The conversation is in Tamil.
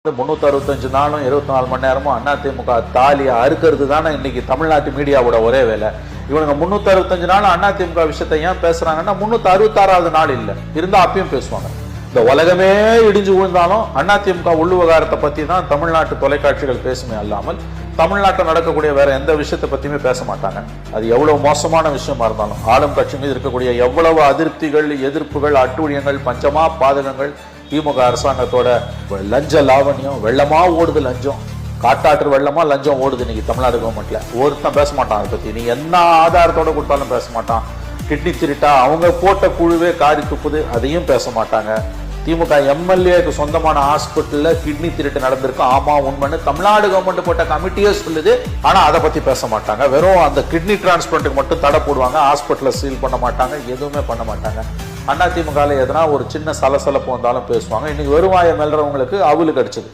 365 நாளும் 24 மணி நேரமும் அதிமுக தாலியை அறுக்கிறது தானே இன்னைக்கு தமிழ்நாட்டு மீடியாவோட ஒரே வேலை. இவனுங்க 365 நாளும் அதிமுக விஷயத்தை ஏன் பேசுறாங்கன்னா 366வது நாள் இல்லை இருந்தா அப்பயும் பேசுவாங்க. இந்த உலகமே இடிஞ்சு விழுந்தாலும் அதிமுக உள்விவகாரத்தை பத்தி தான் தமிழ்நாட்டு தொலைக்காட்சிகள் பேசுமே அல்லாமல் தமிழ்நாட்டில் நடக்கக்கூடிய வேற எந்த விஷயத்தை பத்தியுமே பேச மாட்டாங்க. அது எவ்வளவு மோசமான விஷயமா இருந்தாலும் ஆளும் கட்சி மீது இருக்கக்கூடிய எவ்வளவு அதிருப்திகள், எதிர்ப்புகள், அட்டூழியங்கள், பஞ்சமா பாதகங்கள், திமுக அரசாங்கத்தோட லஞ்ச லாவணியம், வெள்ளமா ஓடுது லஞ்சம், காட்டாற்று வெள்ளமா லஞ்சம் ஓடுது இன்னைக்கு தமிழ்நாடு கவர்மெண்ட்ல. ஒருத்தன் பேச மாட்டான் அதை பத்தி. நீ என்ன ஆதாரத்தோட கொடுத்தாலும் பேச மாட்டான். கிட்னி திருட்டா அவங்க போட்ட குழுவே காரி துப்புது, அதையும் பேச மாட்டாங்க. திமுக எம்எல்ஏக்கு சொந்தமான ஹாஸ்பிட்டல்ல கிட்னி திருட்டு நடந்திருக்கு, ஆமா உண்மைன்னு தமிழ்நாடு கவர்மெண்ட் போட்ட கமிட்டியே சொல்லுது. ஆனா அதை பத்தி பேச மாட்டாங்க. வெறும் அந்த கிட்னி டிரான்ஸ்பிளான்ட்டுக்கு மட்டும் தடை போடுவாங்க, ஹாஸ்பிட்டலை சீல் பண்ண மாட்டாங்க, எதுவுமே பண்ண மாட்டாங்க. அதிமுக எதனா ஒரு சின்ன சலசலப்பு வந்தாலும் பேசுவாங்க. இன்னைக்கு வருவாயை மெல்றவங்களுக்கு அவளுக்கு அடிச்சது.